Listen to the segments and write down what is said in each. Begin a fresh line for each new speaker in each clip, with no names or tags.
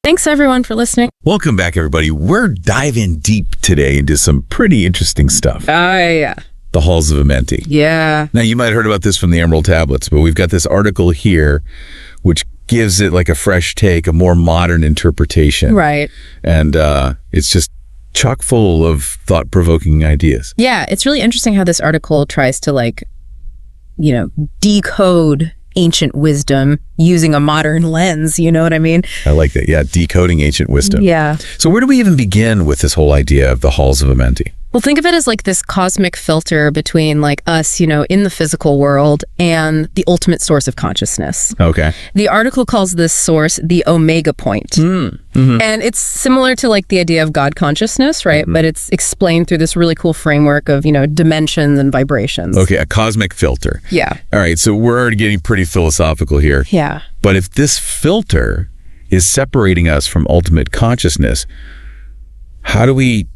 Thanks, everyone, for listening.
Welcome back, everybody. We're diving deep today into some pretty interesting stuff.
Yeah.
The Halls of Amenti.
Yeah.
Now, you might have heard about this from the Emerald Tablets, but we've got this article here which gives it like a fresh take, a more modern interpretation.
Right.
And it's just chock full of thought-provoking ideas.
Yeah, it's really interesting how this article tries to, decode ancient wisdom using a modern lens, you know what I mean?
I like that. Yeah, decoding ancient wisdom.
Yeah.
So where do we even begin with this whole idea of the Halls of Amenti?
Well, think of it as like this cosmic filter between us, in the physical world and the ultimate source of consciousness.
Okay.
The article calls this source the omega point.
Mm-hmm.
And it's similar to the idea of God consciousness, right?
Mm-hmm.
But it's explained through this really cool framework of, dimensions and vibrations.
Okay, a cosmic filter.
Yeah.
All right, so we're already getting pretty philosophical here.
Yeah.
But if this filter is separating us from ultimate consciousness, how do we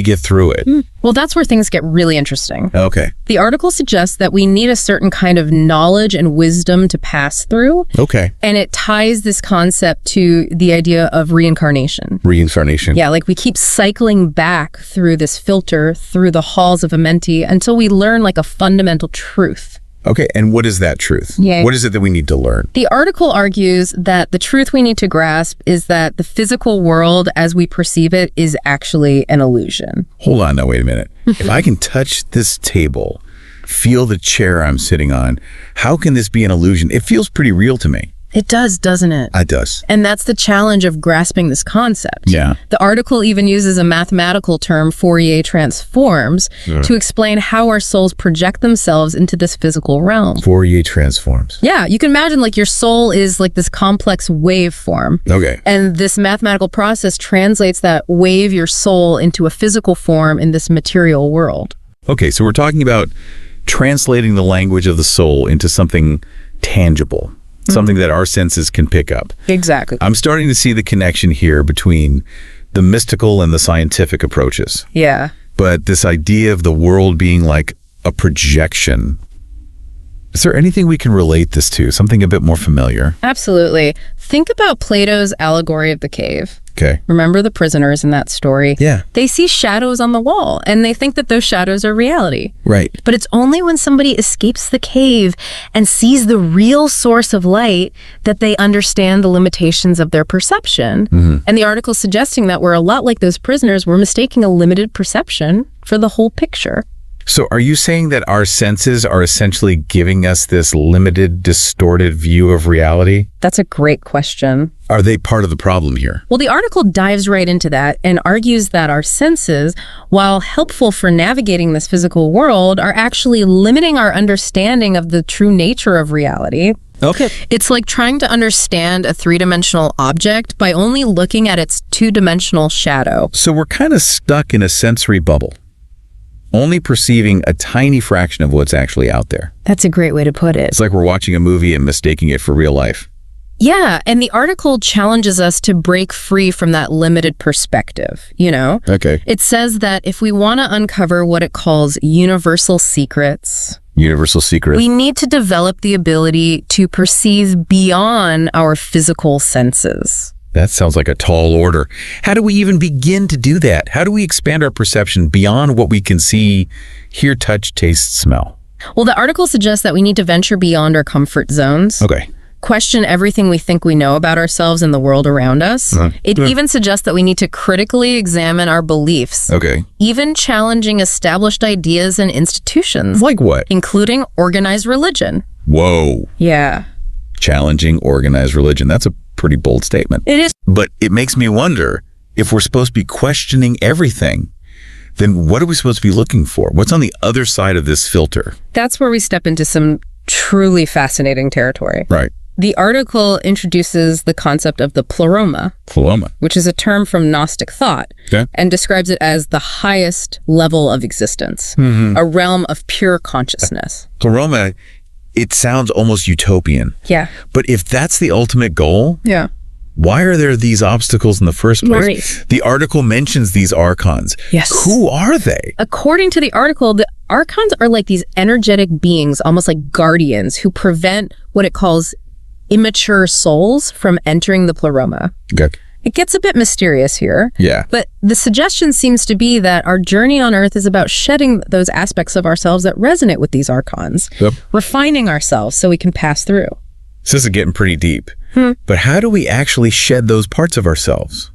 get through it?
Well, that's where things get really interesting.
Okay.
The article suggests that we need a certain kind of knowledge and wisdom to pass through.
Okay.
And it ties this concept to the idea of reincarnation.
Reincarnation.
Yeah, we keep cycling back through this filter, through the Halls of Amenti, until we learn a fundamental truth.
Okay, and what is that truth?
Yeah.
What is it that we need to learn?
The article argues that the truth we need to grasp is that the physical world as we perceive it is actually an illusion.
Hold on now, wait a minute. If I can touch this table, feel the chair I'm sitting on, how can this be an illusion? It feels pretty real to me.
It does, doesn't it?
It does.
And that's the challenge of grasping this concept.
Yeah.
The article even uses a mathematical term, Fourier transforms, to explain how our souls project themselves into this physical realm.
Fourier transforms.
Yeah, you can imagine your soul is this complex waveform.
Okay.
And this mathematical process translates that wave, your soul, into a physical form in this material world.
Okay, so we're talking about translating the language of the soul into something tangible. Something that our senses can pick up.
Exactly.
I'm starting to see the connection here between the mystical and the scientific approaches.
Yeah.
But this idea of the world being like a projection, is there anything we can relate this to? Something a bit more familiar?
Absolutely. Think about Plato's allegory of the cave.
Okay.
Remember the prisoners in that story?
Yeah.
They see shadows on the wall, and they think that those shadows are reality.
Right.
But it's only when somebody escapes the cave and sees the real source of light that they understand the limitations of their perception.
Mm-hmm.
And the article's suggesting that we're a lot like those prisoners. We're mistaking a limited perception for the whole picture.
So are you saying that our senses are essentially giving us this limited, distorted view of reality?
That's a great question.
Are they part of the problem here?
Well, the article dives right into that and argues that our senses, while helpful for navigating this physical world, are actually limiting our understanding of the true nature of reality.
Okay.
It's like trying to understand a three-dimensional object by only looking at its two-dimensional shadow.
So we're kind of stuck in a sensory bubble, only perceiving a tiny fraction of what's actually out there.
That's a great way to put it.
It's like we're watching a movie and mistaking it for real life.
Yeah, and the article challenges us to break free from that limited perspective,
Okay.
It says that if we want to uncover what it calls universal secrets, we need to develop the ability to perceive beyond our physical senses.
That sounds like a tall order. How do we even begin to do that? How do we expand our perception beyond what we can see, hear, touch, taste, smell?
Well, the article suggests that we need to venture beyond our comfort zones.
Okay.
Question everything we think we know about ourselves and the world around us. It even suggests that we need to critically examine our beliefs.
Okay.
Even challenging established ideas and institutions.
Like what?
Including organized religion.
Whoa.
Yeah.
Challenging organized religion. That's a pretty bold statement.
It is.
But it makes me wonder, if we're supposed to be questioning everything, then what are we supposed to be looking for? What's on the other side of this filter?
That's where we step into some truly fascinating territory.
Right.
The article introduces the concept of the pleroma, which is a term from Gnostic thought, and describes it as the highest level of existence, a realm of pure consciousness.
Pleroma, it sounds almost utopian.
Yeah.
But if that's the ultimate goal,
yeah,
why are there these obstacles in the first place?
Right.
The article mentions these archons.
Yes.
Who are they?
According to the article, the archons are like these energetic beings, almost like guardians, who prevent what it calls immature souls from entering the pleroma.
Okay.
It gets a bit mysterious here.
Yeah.
But the suggestion seems to be that our journey on Earth is about shedding those aspects of ourselves that resonate with these archons, refining ourselves so we can pass through.
So this is getting pretty deep. But how do we actually shed those parts of ourselves?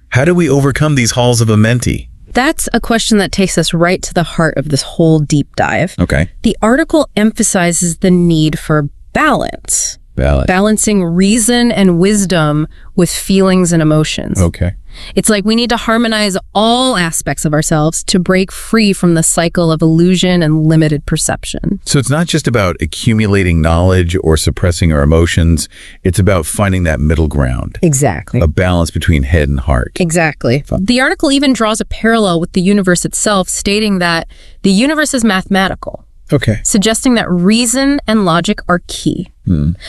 How do we overcome these Halls of Amenti?
That's a question that takes us right to the heart of this whole deep dive.
Okay.
The article emphasizes the need for balance. Balancing reason and wisdom with feelings and emotions.
Okay.
It's like we need to harmonize all aspects of ourselves to break free from the cycle of illusion and limited perception.
So it's not just about accumulating knowledge or suppressing our emotions. It's about finding that middle ground.
Exactly.
A balance between head and heart.
Exactly. The article even draws a parallel with the universe itself, stating that the universe is mathematical.
Okay.
Suggesting that reason and logic are key.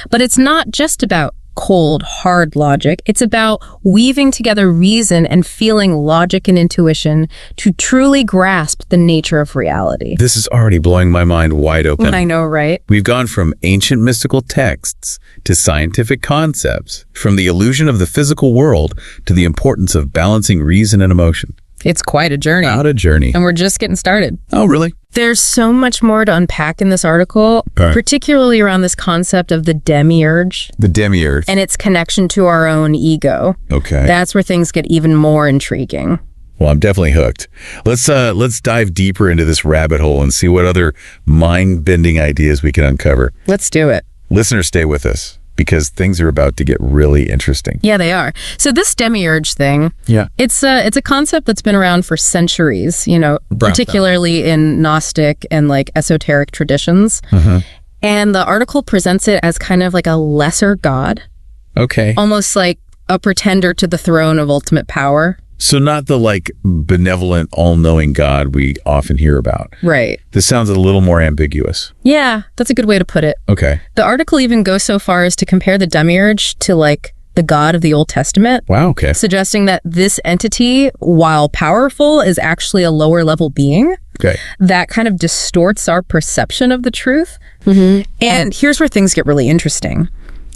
But it's not just about cold, hard logic. It's about weaving together reason and feeling, logic and intuition to truly grasp the nature of reality.
This is already blowing my mind wide open.
I know, right?
We've gone from ancient mystical texts to scientific concepts, from the illusion of the physical world to the importance of balancing reason and emotion.
It's quite a journey.
Out a journey.
And we're just getting started.
Oh, really?
There's so much more to unpack in this article, particularly around this concept of the demiurge.
The demiurge.
And its connection to our own ego.
Okay.
That's where things get even more intriguing.
Well, I'm definitely hooked. Let's dive deeper into this rabbit hole and see what other mind-bending ideas we can uncover.
Let's do it.
Listeners, stay with us, because things are about to get really interesting.
Yeah, they are. So this demiurge thing, it's a concept that's been around for centuries, particularly in Gnostic and like esoteric traditions. And the article presents it as kind of like a lesser god.
Okay.
Almost like a pretender to the throne of ultimate power.
So not the like benevolent, all-knowing God we often hear about.
Right.
This sounds a little more ambiguous.
Yeah, that's a good way to put it.
Okay.
The article even goes so far as to compare the demiurge to like the God of the Old Testament.
Wow, okay.
Suggesting that this entity, while powerful, is actually a lower level being.
Okay.
That kind of distorts our perception of the truth. And here's where things get really interesting.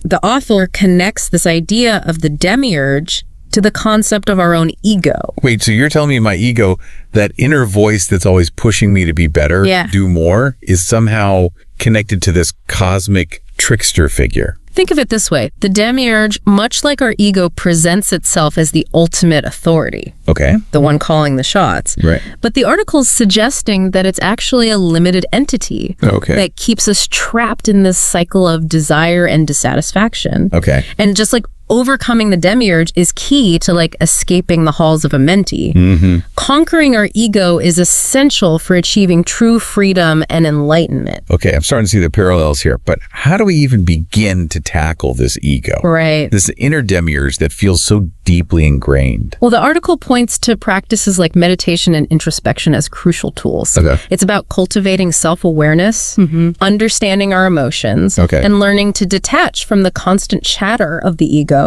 The author connects this idea of the demiurge to the concept of our own ego.
Wait, so you're telling me my ego, that inner voice that's always pushing me to be better, do more, is somehow connected to this cosmic trickster figure?
Think of it this way. The demiurge, much like our ego, presents itself as the ultimate authority.
Okay.
The one calling the shots.
Right.
But the article's suggesting that it's actually a limited entity that keeps us trapped in this cycle of desire and dissatisfaction.
Okay.
And just like overcoming the demiurge is key to like escaping the Halls of Amenti. Conquering our ego is essential for achieving true freedom and enlightenment.
Okay, I'm starting to see the parallels here, but how do we even begin to tackle this ego?
Right.
This inner demiurge that feels so deeply ingrained.
Well, the article points to practices like meditation and introspection as crucial tools.
Okay.
It's about cultivating self-awareness, understanding our emotions, and learning to detach from the constant chatter of the ego.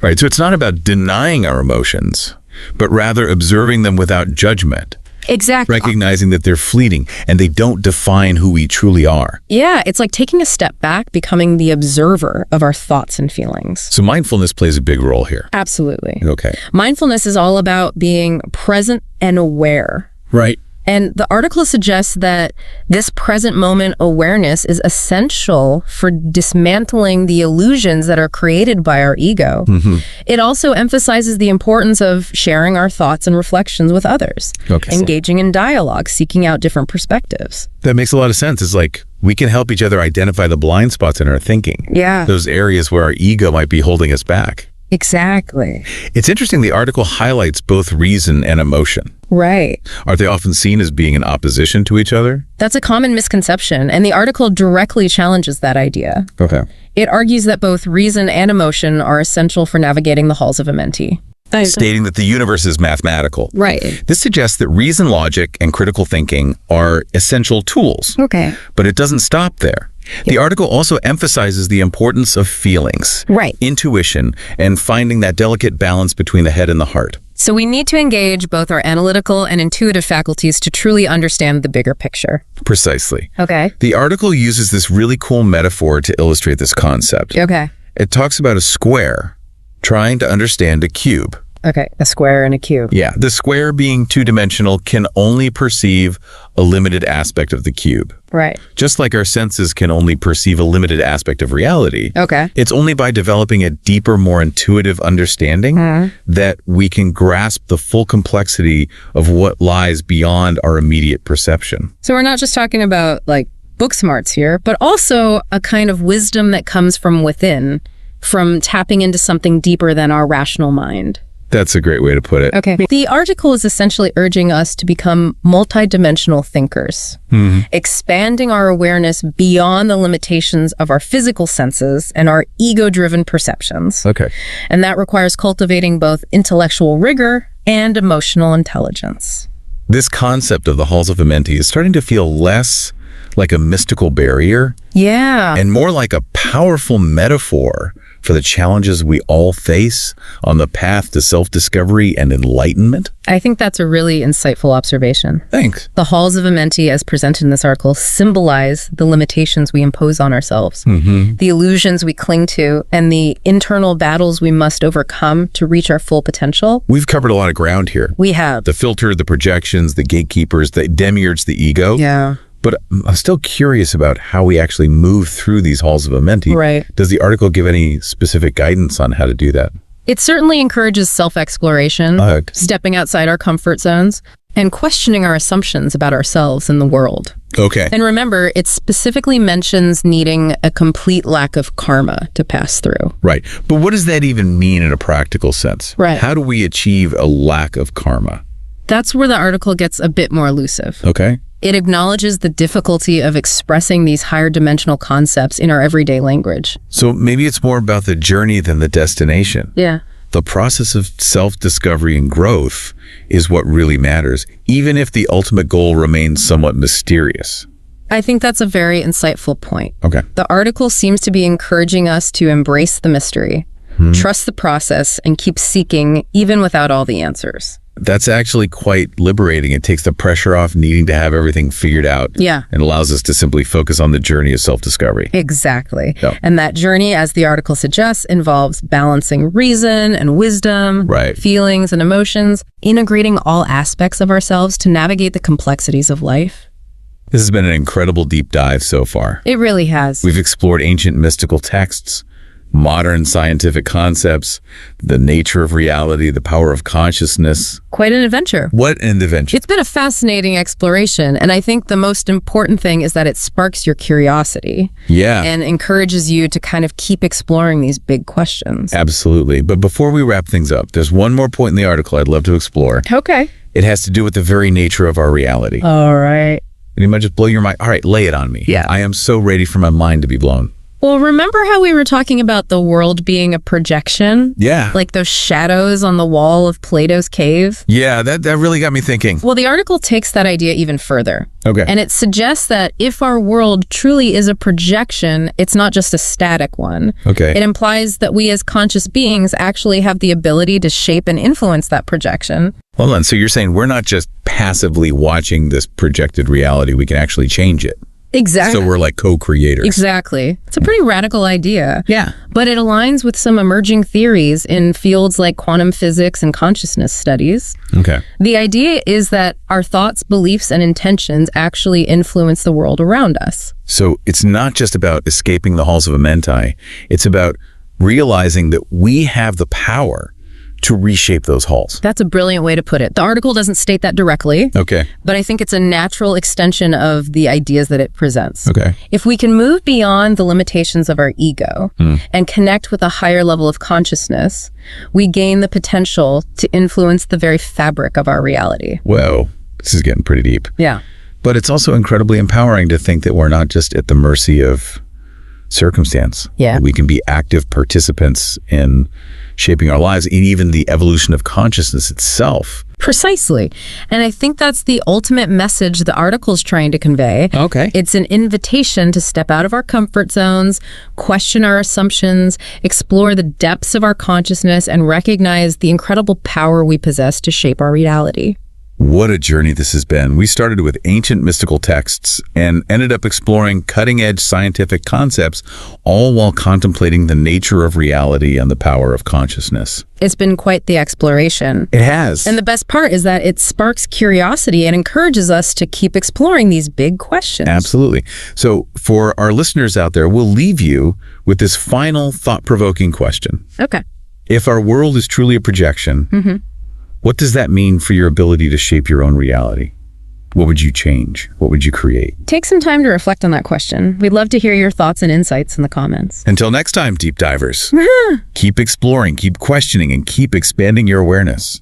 Right, so it's not about denying our emotions, but rather observing them without judgment.
Exactly.
Recognizing that they're fleeting and they don't define who we truly are.
Yeah, it's like taking a step back, becoming the observer of our thoughts and feelings.
So mindfulness plays a big role here.
Absolutely.
Okay.
Mindfulness is all about being present and aware.
Right.
And the article suggests that this present moment awareness is essential for dismantling the illusions that are created by our ego. It also emphasizes the importance of sharing our thoughts and reflections with others, engaging in dialogue, seeking out different perspectives.
That makes a lot of sense. It's like we can help each other identify the blind spots in our thinking.
Yeah.
Those areas where our ego might be holding us back.
Exactly.
It's interesting the article highlights both reason and emotion.
Right.
Are they often seen as being in opposition to each other?
That's a common misconception, and the article directly challenges that idea.
Okay.
It argues that both reason and emotion are essential for navigating the Halls of Amenti.
Stating that the universe is mathematical.
Right.
This suggests that reason, logic, and critical thinking are essential tools.
Okay.
But it doesn't stop there. The article also emphasizes the importance of feelings, intuition, and finding that delicate balance between the head and the heart.
So we need to engage both our analytical and intuitive faculties to truly understand the bigger picture.
Precisely.
Okay.
The article uses this really cool metaphor to illustrate this concept.
Okay.
It talks about a square trying to understand a cube.
Okay, a square and a cube.
Yeah, the square being two-dimensional can only perceive a limited aspect of the cube.
Right.
Just like our senses can only perceive a limited aspect of reality.
Okay.
It's only by developing a deeper, more intuitive understanding that we can grasp the full complexity of what lies beyond our immediate perception.
So we're not just talking about like book smarts here, but also a kind of wisdom that comes from within, from tapping into something deeper than our rational mind.
That's a great way to put it.
Okay. The article is essentially urging us to become multidimensional thinkers, expanding our awareness beyond the limitations of our physical senses and our ego-driven perceptions.
Okay.
And that requires cultivating both intellectual rigor and emotional intelligence.
This concept of the Halls of Amenti is starting to feel less like a mystical barrier.
Yeah.
And more like a powerful metaphor for the challenges we all face on the path to self-discovery and enlightenment?
I think that's a really insightful observation.
Thanks.
The Halls of Amenti, as presented in this article, symbolize the limitations we impose on ourselves, the illusions we cling to, and the internal battles we must overcome to reach our full potential.
We've covered a lot of ground here.
We have.
The filter, the projections, the gatekeepers, the demiurge, the ego.
Yeah.
But I'm still curious about how we actually move through these Halls of Amenti.
Right.
Does the article give any specific guidance on how to do that?
It certainly encourages self-exploration, stepping outside our comfort zones, and questioning our assumptions about ourselves and the world.
Okay.
And remember, it specifically mentions needing a complete lack of karma to pass through.
Right. But what does that even mean in a practical sense?
Right.
How do we achieve a lack of karma?
That's where the article gets a bit more elusive.
Okay.
It acknowledges the difficulty of expressing these higher dimensional concepts in our everyday language.
So maybe it's more about the journey than the destination.
Yeah.
The process of self-discovery and growth is what really matters, even if the ultimate goal remains somewhat mysterious.
I think that's a very insightful point.
Okay.
The article seems to be encouraging us to embrace the mystery, trust the process, and keep seeking even without all the answers.
That's actually quite liberating. It takes the pressure off needing to have everything figured out.
Yeah.
And allows us to simply focus on the journey of self-discovery.
Exactly.
Yeah.
And that journey, as the article suggests, involves balancing reason and wisdom, feelings and emotions, integrating all aspects of ourselves to navigate the complexities of life.
This has been an incredible deep dive so far.
It really has.
We've explored ancient mystical texts, modern scientific concepts, the nature of reality, the power of consciousness.
Quite an adventure.
What an adventure.
It's been a fascinating exploration, and I think the most important thing is that it sparks your curiosity.
Yeah.
And encourages you to kind of keep exploring these big questions.
Absolutely. But before we wrap things up, there's one more point in the article I'd love to explore.
Okay.
It has to do with the very nature of our reality.
All right.
And you might just blow your mind. All right, lay it on me.
Yeah.
I am so ready for my mind to be blown.
Well, remember how we were talking about the world being a projection?
Yeah.
Like those shadows on the wall of Plato's cave?
Yeah, that really got me thinking.
Well, the article takes that idea even further.
Okay.
And it suggests that if our world truly is a projection, it's not just a static one.
Okay.
It implies that we as conscious beings actually have the ability to shape and influence that projection.
Hold on, so you're saying we're not just passively watching this projected reality, we can actually change it.
Exactly.
So we're like co-creators.
Exactly. It's a pretty radical idea.
Yeah.
But it aligns with some emerging theories in fields like quantum physics and consciousness studies.
Okay.
The idea is that our thoughts, beliefs, and intentions actually influence the world around us.
So it's not just about escaping the Halls of Amenti. It's about realizing that we have the power to reshape those halls.
That's a brilliant way to put it. The article doesn't state that directly.
Okay.
But I think it's a natural extension of the ideas that it presents.
Okay.
If we can move beyond the limitations of our ego and connect with a higher level of consciousness, we gain the potential to influence the very fabric of our reality.
Whoa, this is getting pretty deep.
Yeah.
But it's also incredibly empowering to think that we're not just at the mercy of circumstance.
Yeah.
We can be active participants in shaping our lives and even the evolution of consciousness itself.
Precisely. And I think that's the ultimate message the article's trying to convey.
Okay.
It's an invitation to step out of our comfort zones, question our assumptions, explore the depths of our consciousness, and recognize the incredible power we possess to shape our reality.
What a journey this has been. We started with ancient mystical texts and ended up exploring cutting-edge scientific concepts, all while contemplating the nature of reality and the power of consciousness.
It's been quite the exploration.
It has.
And the best part is that it sparks curiosity and encourages us to keep exploring these big questions.
Absolutely. So for our listeners out there, we'll leave you with this final thought-provoking question.
Okay.
If our world is truly a projection, what does that mean for your ability to shape your own reality? What would you change? What would you create?
Take some time to reflect on that question. We'd love to hear your thoughts and insights in the comments.
Until next time, deep divers, keep exploring, keep questioning, and keep expanding your awareness.